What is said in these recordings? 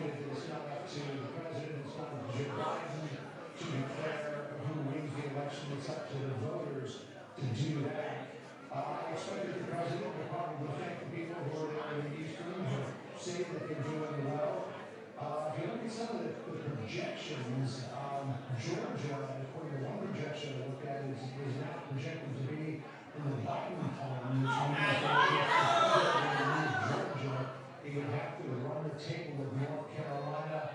that it's not up to the president, it's not up to Joe Biden to declare who wins the election. It's up to the voters to do that. I expect that the president will probably thank the people who are there in the East Room who say that they're doing well. If you look at some of the projections, Georgia, according to one projection I looked at, is now projected to be in the Biden column, which means that Georgia, he would have to run the table of North Carolina,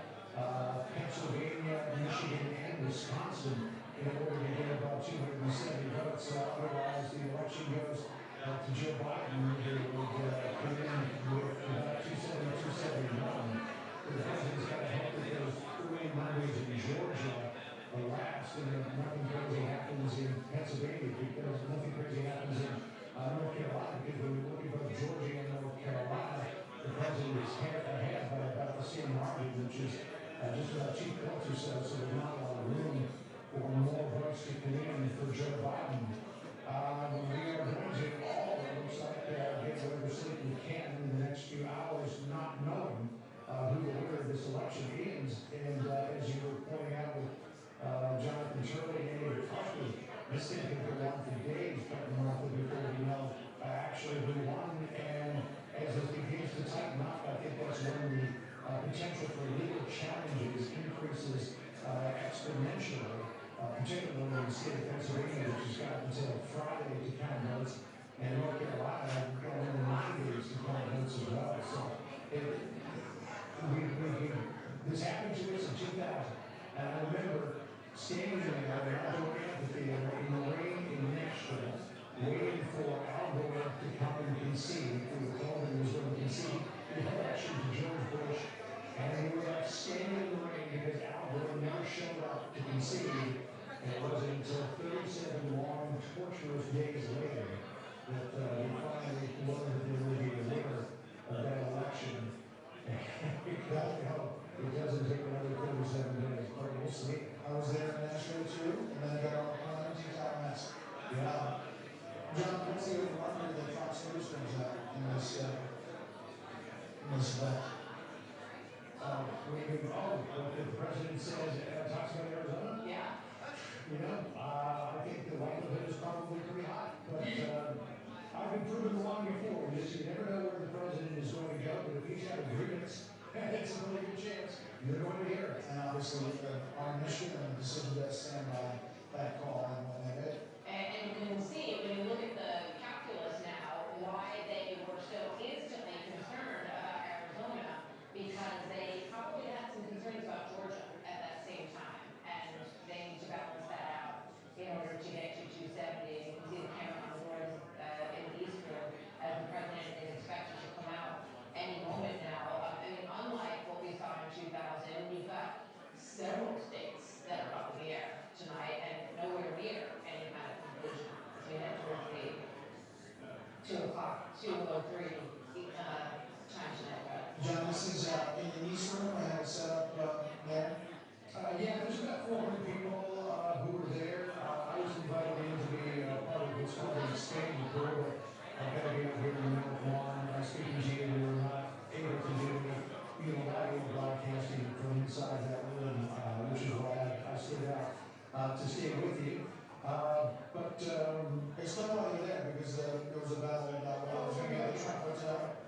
Pennsylvania, Michigan, and Wisconsin in order to get about 270 votes. Otherwise, the election goes to Joe Biden, who would come in with about 270, 271. The president's got to hope that those early numbers in Georgia are last, and that nothing crazy happens in Pennsylvania, because nothing crazy happens in North Carolina, because when we look at both Georgia and North Carolina, the president is ahead by about the same margin, which is just about 2 points or so, so there's not a lot of room for more votes to come in for Joe Biden. We are going to all, it looks like, get whatever sleep we can in the next few hours, not knowing who the winner of this election is. And as you were pointing out with Jonathan Turley and David Fauci, this thing could go on for days, but Martha, before we know actually who won. And as it begins to tighten up, I think that's when the potential for legal challenges increases exponentially, particularly in the state of Pennsylvania, which has got until Friday to count votes, and North Carolina going into 9 days to count votes as well. So this happened to us in 2000, and I remember standing there at an outdoor amphitheater in the rain in Nashville, waiting for Al Gore to come and concede. We were told he was going to concede the election to George Bush, and we were left standing in the rain because Al Gore never showed up to concede. And it wasn't until 37 long, torturous days later that we finally learned that there would be a winner of that election. It doesn't take another 37 days, but we'll see. I was there in Nashville too, and then I got all the entire mess. Yeah. John, what's the overwhelming that Fox News comes out in this event? What the president says, talks about Arizona? Yeah. You know, I think the likelihood is probably pretty high, but I've been proven wrong before. You never know where the president is going to go, but if he's got agreements, it's a really good chance you're going to hear it. And obviously, our mission and the decision to stand by that call and when they did. And you can see, when you look at the calculus now, why they were so instantly concerned about Arizona, because they probably had some concerns about Georgia at that same time, and they need to balance that out in order to get to 270. You can see the camera on the board in the East Room as the president is expected to come out any moment now. I mean, unlike what we saw in 2000, you've got several states that are up in the air tonight and nowhere near any kind of conclusion. So we head towards the 2 o'clock, 2:03 time tonight. John, this is in the East Room. I have it set up there. Yeah, there's about 400 people who were there. I was invited in to be part of what's called an expanded board. I've got to be up here in the middle of one. Speaking to you, we were not able to do live broadcasting from inside that room, which is why I stood out to stay with you. Explain why you're there, because there was a battle about what was going to be at the Trump Hotel.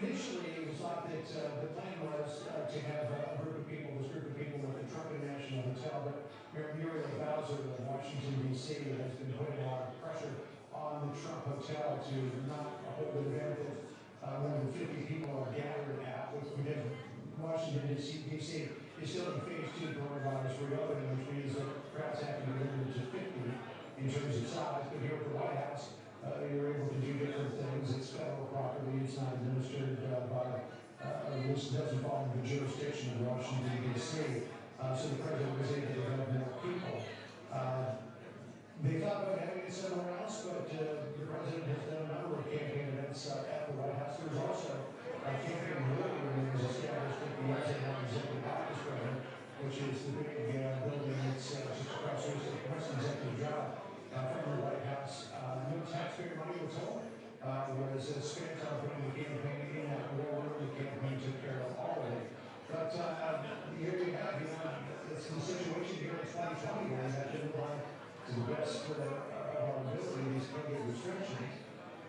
Initially, it was like that the plan was to have a group of people, this group of people at the Trump International Hotel, but Muriel Bowser of Washington, D.C. has been putting a lot of pressure on the Trump Hotel to not hold an event that more than 50 people are gathered at, because Washington, D.C. is still in phase 2 coronavirus reopening, which means that crowds have to be limited to 50 in terms of size, but here at the White House, you're able to do different things. It's federal property. It's not administered by, this doesn't fall into the jurisdiction of Washington, D.C. So the president was able to have more people. They thought about having it somewhere else, but the president has done a number of campaign events at the White House. There's also a campaign room that was established at the Eisenhower Executive Office Building, which is the big building that's just across the Press Executive Job from the White House. No taxpayer money was told. Was spent on putting the campaign in that war room. The campaign took care of all of it. here you have, it's the situation here in 2020 where we have to live on to the best of our ability these COVID restrictions.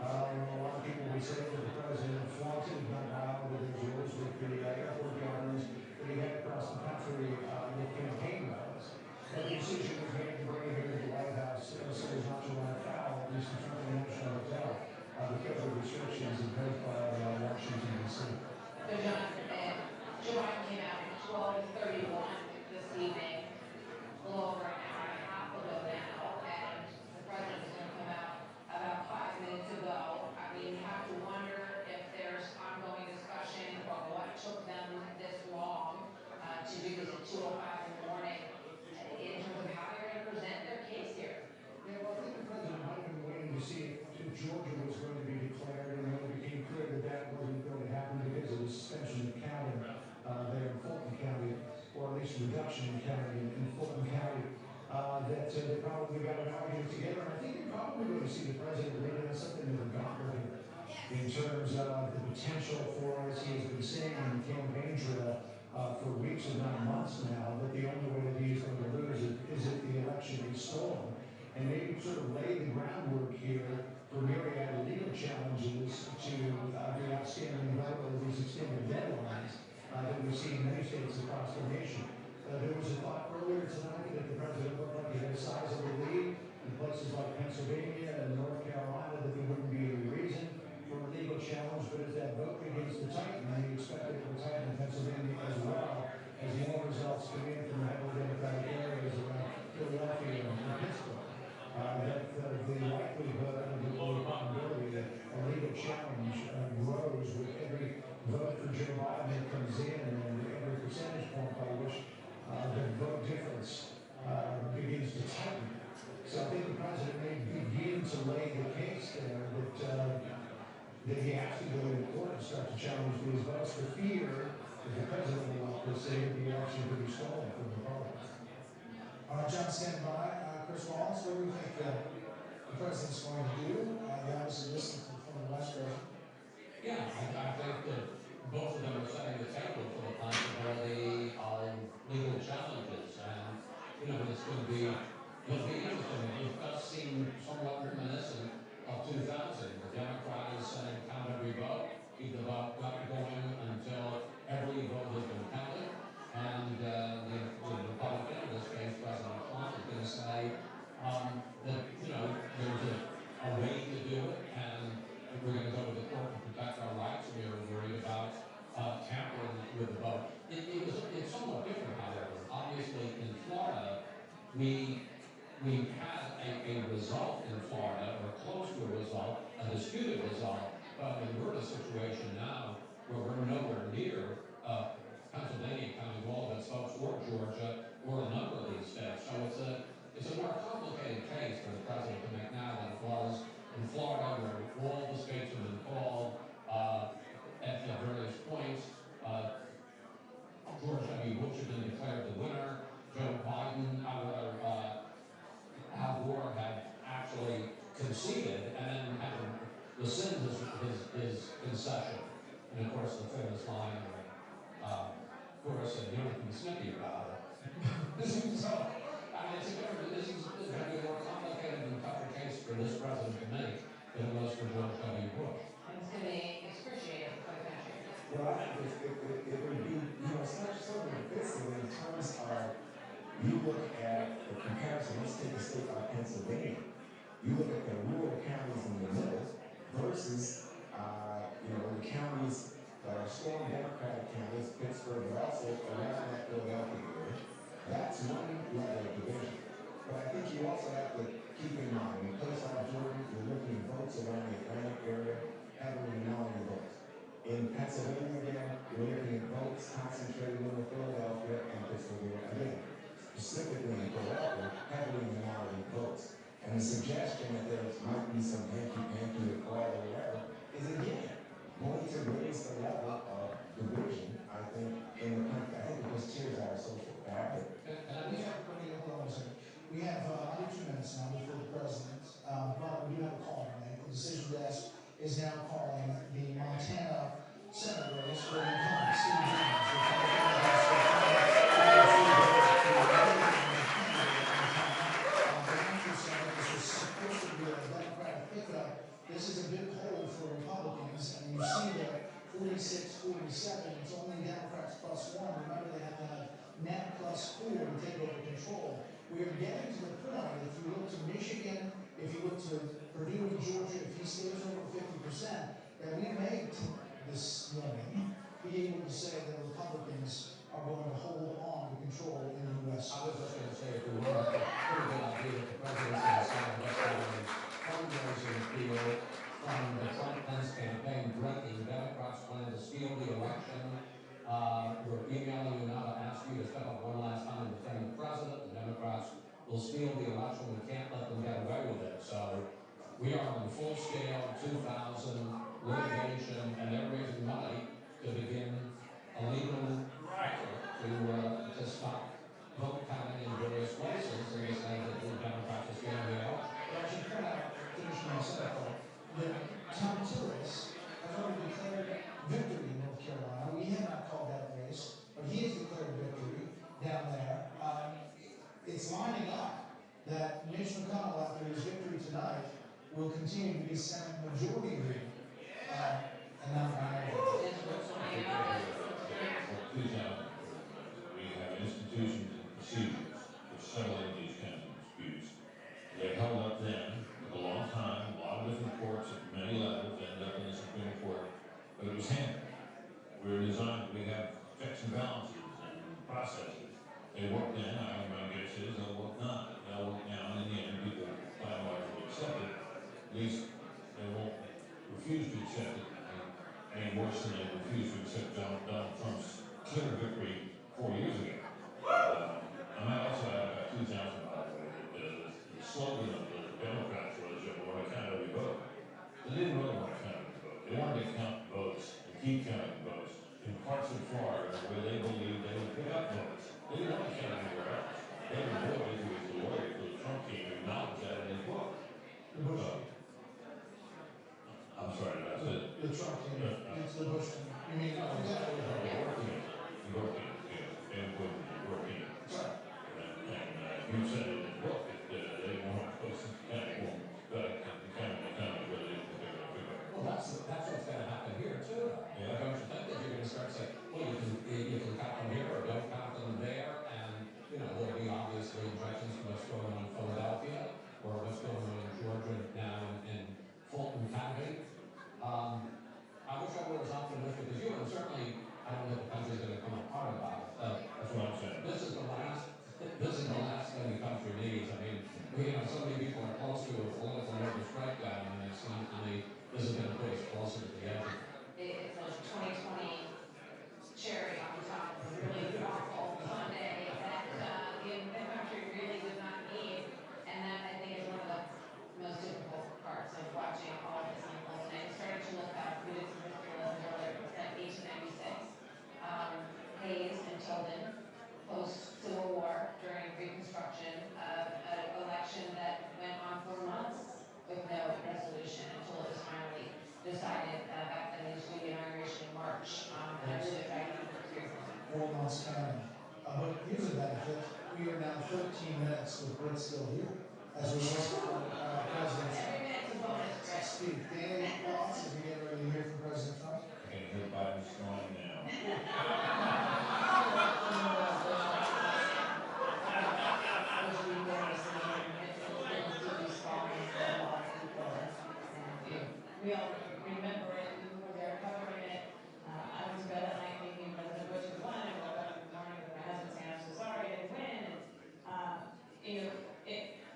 A lot of people would say that the president flaunted, not violated his rules with the airport governors that he had across the country with campaign rallies. But the decision was made to bring him here to the White House so as not to run afoul, at least in front of the National Hotel, because of restrictions imposed by Washington, D.C. So Joe Biden came out at 12:31 this evening, a little over an hour and a half ago now, and the president's going to come out about 5 minutes ago. I mean, you have to wonder if there's ongoing discussion or what took them this long to do this at 2:05 in the morning in terms of how they're going to present their case here. Yeah, well, I think the president might have been waiting to see if Georgia was going to be declared, and when it became clear that that wasn't going to happen because of the suspension of counting there in Fulton County, or at least reduction in counting in Fulton County, that they probably got an argument together. And I think you're probably going to see the president laying on something of a gauntlet here in terms of the potential for, as he has been saying in the campaign trail for weeks if not months now, that the only way that he is going to lose is if the election is stolen. And maybe sort of lay the groundwork here for myriad of legal challenges to the outstanding vote of these extended deadlines that we've seen in many states across the nation. There was a thought earlier tonight that the president looked like he had a sizable lead in places like Pennsylvania and North Carolina, that there wouldn't be any reason for a legal challenge, but as that vote begins to tighten, and you expect it to tighten in Pennsylvania as well, as more results come in from heavily Democratic areas around Philadelphia and Pittsburgh. That the likelihood and the probability that a legal challenge grows with every vote for Joe Biden that comes in, and every percentage point by which the vote difference begins to tighten. So I think the president may begin to lay the case there that he has to go to court and start to challenge these votes for fear that the president will not say that the election could be stolen from the public. All right, John, stand by. Chris Wallace, what do you think the president's going to do? You obviously listened from the last president. Yeah, I think that both of them are setting the table for the possibility of legal challenges, and it's going to be interesting. It does seem somewhat reminiscent of 2000. The Democrats saying count every vote, keep the vote going until every vote has been counted, and the Republican, in this case President Trump, is going to say that there's a way to do it, and we're going to go to the court to protect our rights. We are worried about tampering with the vote. It's somewhat different, however. Obviously, in Florida, we had a result in Florida, or close to a result, a disputed result, but we're in a situation now where we're nowhere near Pennsylvania counting all of its votes, or Georgia, or a number of these states. So it's a more complicated case for the president to make now than it was in Florida, where all the states have been called at various points. George W. Bush had been declared the winner. Joe Biden, Al Gore had actually conceded and then had to rescind his concession. And of course, the famous line, Gore said, "You don't have to be snippy about it." This is going to be a more complicated and tougher case for this president to make than it was for George W. Bush. And it's going to be excruciating for the country. Well, I think it would be, it's not so divisive in terms of, you look at the comparison, let's take a state like Pennsylvania. You look at the rural counties in the middle versus, the counties that are strong Democratic counties, Pittsburgh, but also around that Philadelphia area. That's one level of division. But I think you also have to keep in mind, in a place like Georgia, you're looking at votes around the Atlantic area, heavily minority votes. In Pennsylvania, again, you're looking at votes concentrated in Philadelphia and Pittsburgh, again, specifically in Philadelphia, heavily minority votes. And the suggestion that there might be some hanky-panky or call or whatever is, again, going to raise the level of division, I think, in the country. I think it just tears our social fabric. We have under 2 minutes now before the president, but we do have a call to make. The decision desk is now calling the Montana Senate race for the incumbent Steve Jones. we're getting to the point, if you look to Michigan, if you look to Purdue and Georgia, if he stays over 50%, that we may, this youngin, be able to say that Republicans are going to hold on to control in the U.S. I was just going to say, if we want a pretty good idea that the president's going to sign what's called a fundraising deal from the Trump-Pence campaign, breaking Democrats plan to steal the election. We're emailing you now to ask you to step up one last time and defend the president. The Democrats will steal the election. We can't let them get away with it. So we are on full-scale 2000 litigation, and they're raising money to begin a legal effort to stop vote counting in various places, and they say that the Democrats are stealing the election. But I should point out, finish my second thought, that Tom Tillis has already declared victory in North Carolina. We have not called that race, but he has declared victory down there. It's lining up that Mitch McConnell, after his victory tonight, will continue to be Senate Majority Leader. And not minority. We have institutions and procedures for settling these kinds of disputes. They held up then for a long time, a lot of different courts at many levels, ended up in the Supreme Court, but it was handled. We're designed, we have checks and balances and processes. They work then, my guess is they'll work not. They'll work now, and in the end, people by and large will accept it. At least they won't refuse to accept it. Any worse than they refused to accept Donald Trump's clear victory 4 years ago. I might also add about 2000, by the way, that the slogan of the Democrats was that we want to count every vote. They didn't really want to count every vote. They wanted to count votes and keep counting votes in parts of Florida where they believed they would pick up votes. They didn't want to count anywhere else. David Boyd, who was the lawyer for the Trump team, acknowledged that in his book. I'm sorry, that's it. The Trump team, it's the Bush team. You mean, You said in the book that they want to post some kind of Well, that's what's going to happen here too. Yeah. Don't you think that you're going to start saying, well, you can count them here or don't count them there, and there'll be obviously objections to what's going on in Philadelphia or what's going on in Georgia now in Fulton County. I wish I were as optimistic as you, and certainly I don't think the country's going to come apart about it. That's what I'm saying. This is the last thing the country needs. I mean, so many people are close to a political nervous breakdown, and it seems to me this is going to put us closer to the edge. It's a 2020 cherry on top of a really awful Sunday that the country really does not need, and that I think is one of the most difficult parts of watching all of this unfold. And I started to look up, we did some history lessons earlier, it was like 1896. Hayes and Tilden, post-Civil War, during Reconstruction, an election that went on for months with no resolution until it was finally decided back then to do the inauguration in March. And I really tried to keep it 4 months counting. But here's a benefit. We are now 13 minutes with Britt still here. As we wait for President Trump. Every minute's a bonus, Chris. Steve, Danny, thoughts as we get ready to hear from President Trump? Okay, hear Biden's strong now. We all remember it, we were there covering it. I went to bed at night thinking President Bush had won, and woke up in the morning with my husband saying, I'm so sorry I didn't win. And,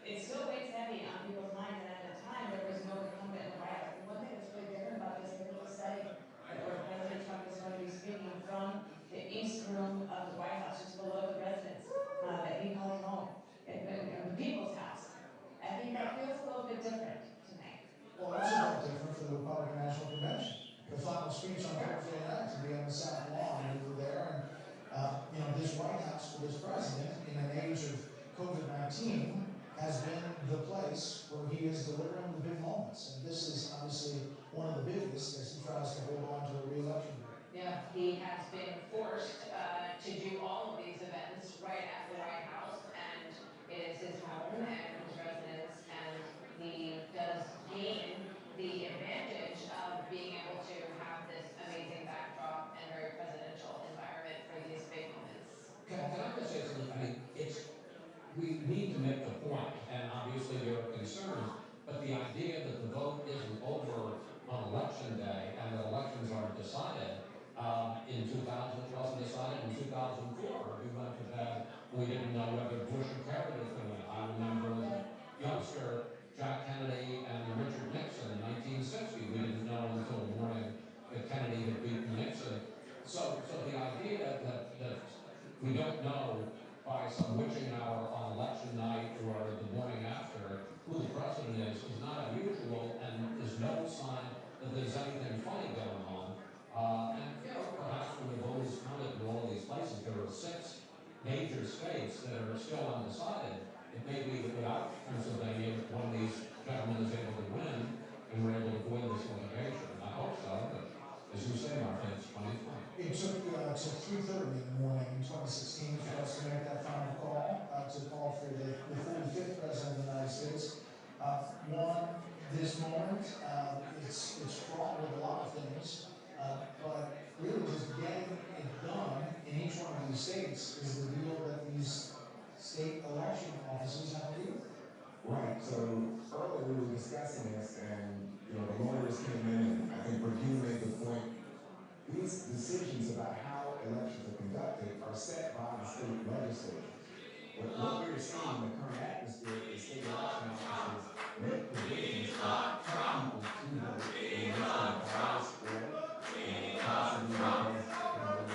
it still weighs heavy on people's minds, and at the time, there was no incumbent in the White House. And one thing that's really different about this little setting, where President Trump is going to be speaking from the East Room of the White House, just below the residence, that he calls home, the people's house. I think that feels a little bit different tonight. Well, that's a bit different for the Republican National Convention. The final speech on Thursday night to be on the South Lawn, we were there, and this White House for this president, in an age of COVID-19, has been the place where he is delivering the big moments. And this is obviously one of the biggest as he tries to hold on to a re-election. Yeah, he has been forced to do all of these events right at the White House, and it is his home and his residence, and he does gain the advantage of being able to have this amazing backdrop and very presidential environment for these big moments. Can I just say something? I mean, we need to we didn't know whether Bush or Kerry was going to win. I remember as a youngster, Jack Kennedy and Richard Nixon in 1960. We didn't know until the morning that Kennedy had beaten Nixon. So the idea that we don't know by some witching hour on election night or the morning after who the president is not unusual and is no sign that there's anything funny going on. And you know, perhaps when the vote is counted in all of these places, there are 6 major states that are still undecided. It may be that without Pennsylvania, one of these gentlemen is able to win, and we're able to win this litigation. I hope so, but as you say, Martha, it's 2020. It took till 3:30 in the morning in 2016 for us to make that final call, to call for the 45th president of the United States. This moment, it's fraught with a lot of things, but really just getting it done in each one of these states is the deal that these state election offices have to do. Right, so earlier we were discussing this and, you know, the lawyers came in and I think Virginia made the point, these decisions about how elections are conducted are set by the state legislatures. But what we're seeing in the current atmosphere is state election officers make provisions for people to vote in which they bias or possibly because,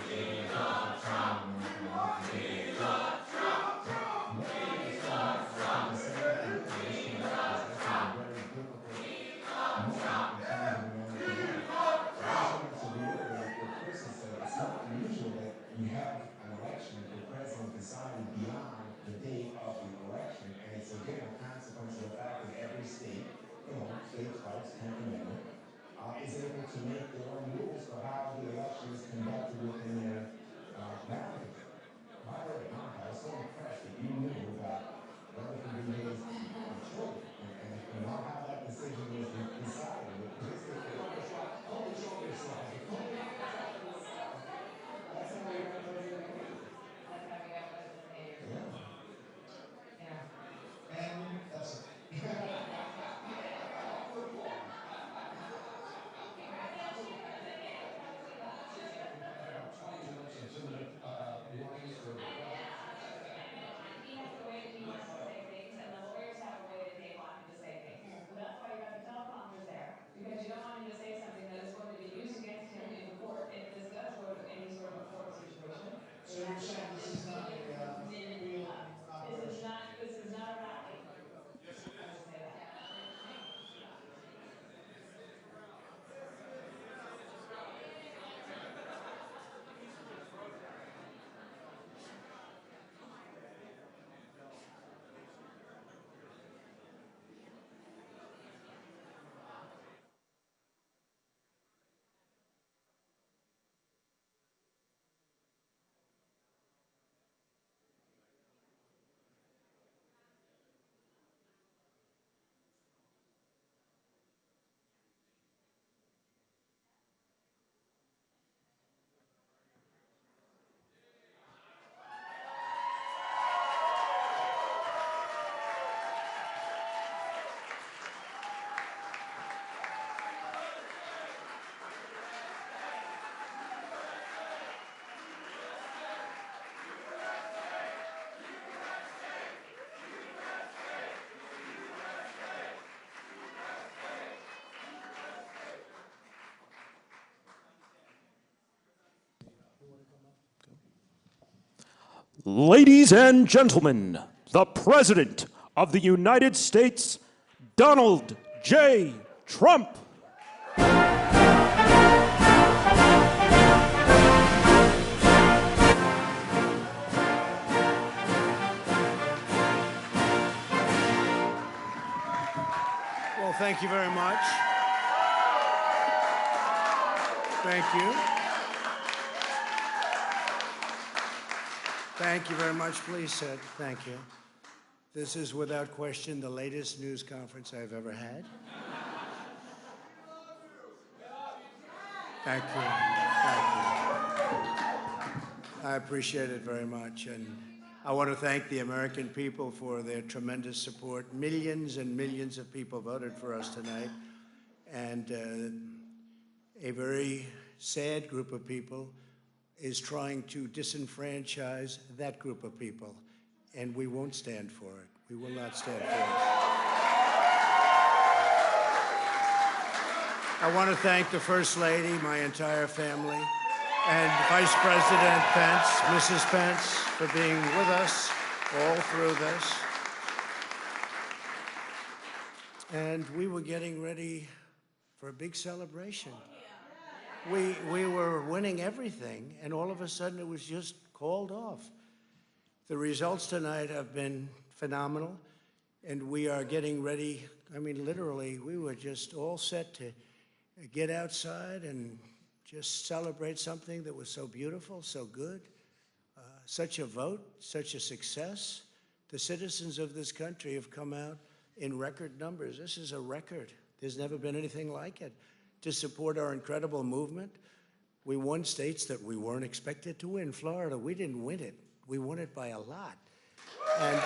they get a time and you have an election, the president decided beyond the day of the election, and it's again a consequence of the fact that every state, you know, states rights, 10th Amendment, is able to make their own rules for how the election is conducted within their boundaries. By the way, Monica, I was so impressed that you knew about Rutherford B. Hayes' children and how that decision was decided. Just don't show yourself. That's how we got President Hayes. That's how we got President Hayes. Yeah. Yeah. And that's it. 20 minutes and 2-minute warnings for He has a way that he wants to say things, and the lawyers have a way that they want him to say things. So that's why you got the teleprompters there, because you don't want him to say something that is going to be used against him in court if this does go to any sort of a court situation. So you're saying this is not a real operation? This is not a rally. I will say that. Ladies and gentlemen, the President of the United States, Donald J. Trump. Well, thank you very much. Thank you. Thank you very much. Please sit. Thank you. This is without question the latest news conference I've ever had. Thank you. Thank you. I appreciate it very much. And I want to thank the American people for their tremendous support. Millions and millions of people voted for us tonight. And a very sad group of people is trying to disenfranchise that group of people, and we won't stand for it. We will not stand for it. I want to thank the First Lady, my entire family, and Vice President Pence, Mrs. Pence, for being with us all through this. And we were getting ready for a big celebration. We were winning everything, and all of a sudden it was just called off. The results tonight have been phenomenal, and we are getting ready. I mean, literally, we were just all set to get outside and just celebrate something that was so beautiful, so good, such a vote, such a success. The citizens of this country have come out in record numbers. This is a record. There's never been anything like it. To support our incredible movement, we won states that we weren't expected to win. Florida, we didn't win it. We won it by a lot. And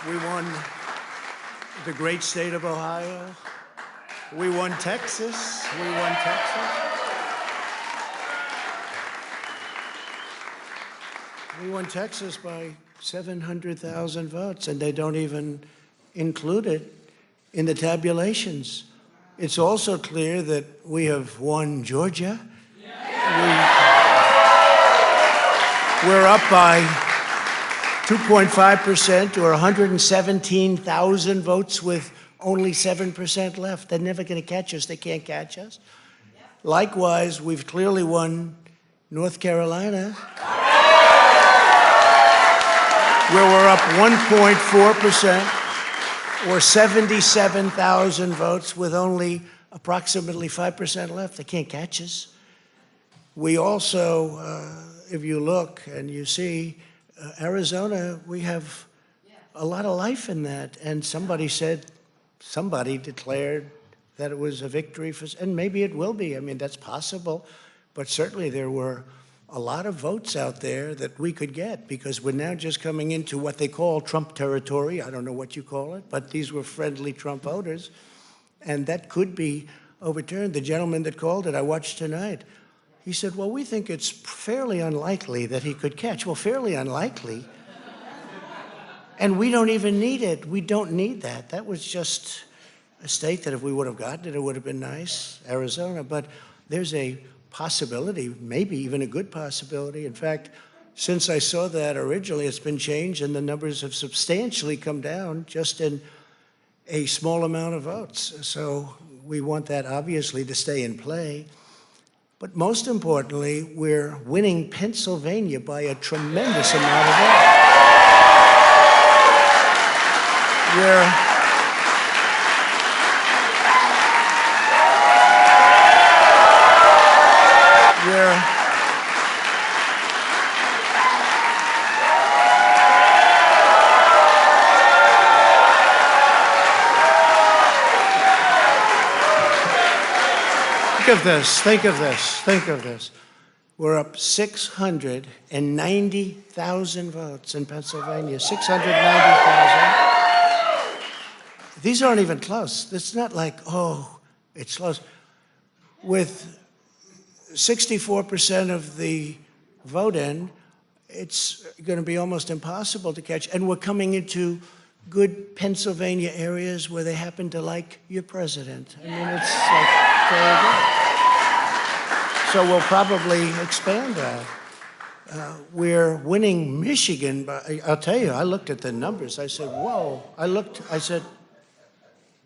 we won the great state of Ohio. We won Texas. We won Texas. We won Texas by 700,000 votes, and they don't even include it in the tabulations. It's also clear that we have won Georgia. We're up by 2.5% or 117,000 votes with only 7% left. They're never going to catch us. They can't catch us. Likewise, we've clearly won North Carolina, where we're up 1.4% or 77,000 votes with only approximately 5% left. They can't catch us. We also, if you look and you see, Arizona, we have a lot of life in that. And somebody declared that it was a victory for, and maybe it will be. I mean, that's possible. But certainly there were a lot of votes out there that we could get, because we're now just coming into what they call Trump territory. I don't know what you call it, but these were friendly Trump voters, and that could be overturned. The gentleman that called it, I watched tonight, he said, well, we think it's fairly unlikely that he could catch. Well, fairly unlikely? And we don't even need it. We don't need that. That was just a state that if we would have gotten it, it would have been nice, Arizona. But there's a possibility, maybe even a good possibility. In fact, since I saw that originally, it's been changed, and the numbers have substantially come down just in a small amount of votes. So we want that, obviously, to stay in play. But most importantly, we're winning Pennsylvania by a tremendous amount of votes. Think of this. We're up 690,000 votes in Pennsylvania, 690,000. These aren't even close. It's not like, oh, it's close. With 64% of the vote in, it's going to be almost impossible to catch. And we're coming into good Pennsylvania areas where they happen to like your president. I mean, it's like very good. So we'll probably expand that. We're winning Michigan by, I'll tell you, I looked at the numbers. I said, whoa. I said,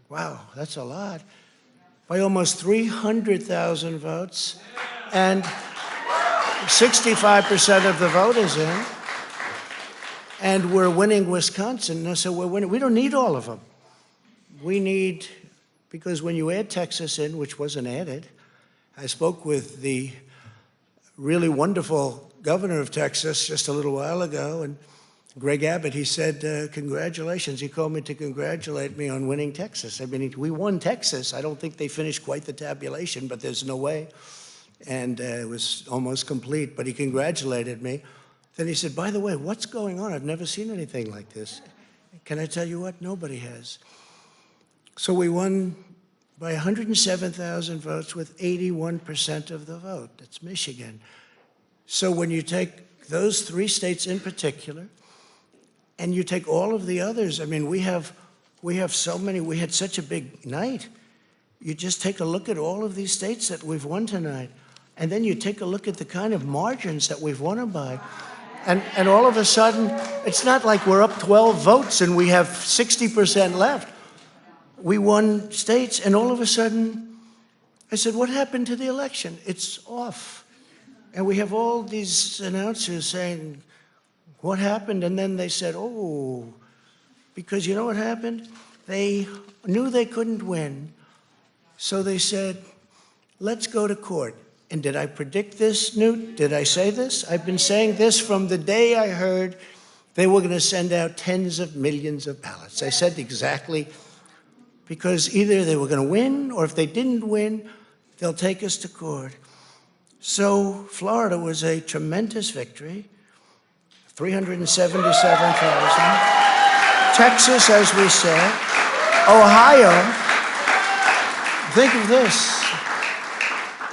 wow, that's a lot. By almost 300,000 votes. And 65% of the vote is in. And we're winning Wisconsin. So we're winning. We don't need all of them. We need, because when you add Texas in, which wasn't added, I spoke with the really wonderful governor of Texas just a little while ago, and Greg Abbott, he said, congratulations. He called me to congratulate me on winning Texas. I mean, we won Texas. I don't think they finished quite the tabulation, but there's no way. And it was almost complete, but he congratulated me. Then he said, by the way, what's going on? I've never seen anything like this. Can I tell you what? Nobody has. So we won by 107,000 votes with 81% of the vote. That's Michigan. So when you take those 3 states in particular, and you take all of the others, I mean, we have so many, we had such a big night. You just take a look at all of these states that we've won tonight, and then you take a look at the kind of margins that we've won them by. And all of a sudden, it's not like we're up 12 votes and we have 60% left. We won states, and all of a sudden, I said, what happened to the election? It's off. And we have all these announcers saying, what happened? And then they said, oh, because you know what happened? They knew they couldn't win, so they said, let's go to court. And did I predict this, Newt? Did I say this? I've been saying this from the day I heard they were going to send out tens of millions of ballots. I said exactly, because either they were going to win, or if they didn't win, they'll take us to court. So Florida was a tremendous victory, 377,000. Texas, as we said. Ohio, think of this.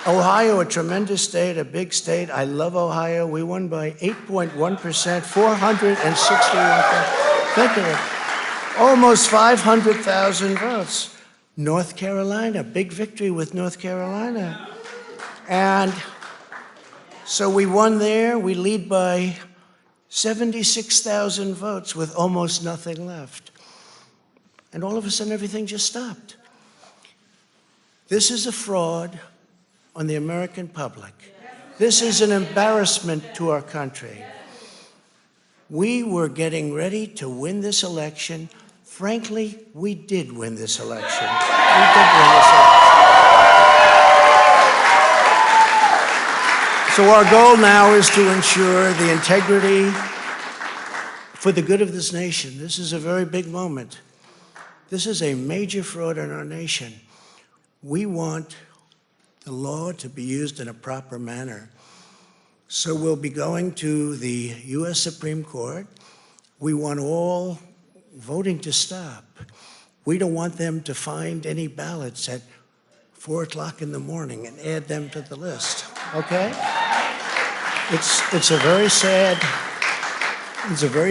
Ohio, a tremendous state, a big state. I love Ohio. We won by 8.1%, 461. Think of it. Almost 500,000 votes. North Carolina, big victory with North Carolina. And so we won there. We lead by 76,000 votes with almost nothing left. And all of a sudden, everything just stopped. This is a fraud on the American public. This is an embarrassment to our country. We were getting ready to win this election. Frankly, we did win this election. We did win this election. So our goal now is to ensure the integrity for the good of this nation. This is a very big moment. This is a major fraud in our nation. We want the law to be used in a proper manner. So we'll be going to the U.S. Supreme Court. We want all voting to stop. We don't want them to find any ballots at 4 o'clock in the morning and add them to the list, okay? It's a very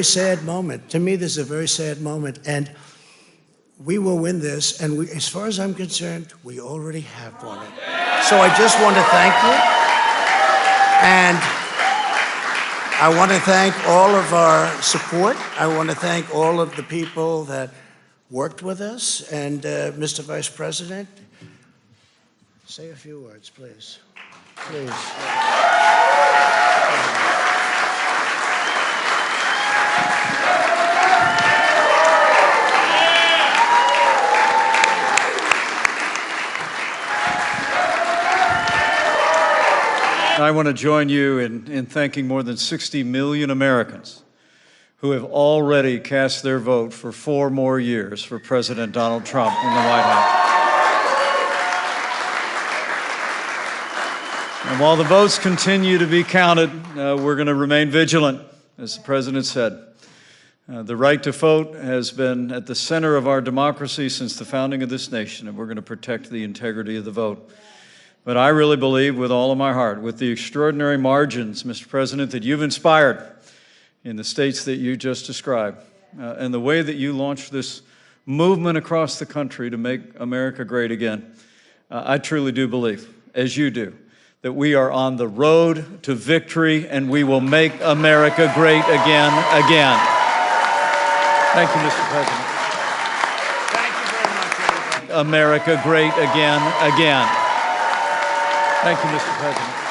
sad moment. To me, this is a very sad moment, and we will win this, and we, as far as I'm concerned, we already have won it. So I just want to thank you, and I want to thank all of our support. I want to thank all of the people that worked with us, and Mr. Vice President, say a few words, please. Please. I want to join you in thanking more than 60 million Americans who have already cast their vote for 4 more years for President Donald Trump in the White House. And while the votes continue to be counted, we're going to remain vigilant, as the President said. The right to vote has been at the center of our democracy since the founding of this nation, and we're going to protect the integrity of the vote. But I really believe with all of my heart, with the extraordinary margins, Mr. President, that you've inspired in the states that you just described, and the way that you launched this movement across the country to make America great again, I truly do believe, as you do, that we are on the road to victory and we will make America great again. Thank you, Mr. President. Thank you very much, everybody. America great again. Thank you, Mr. President.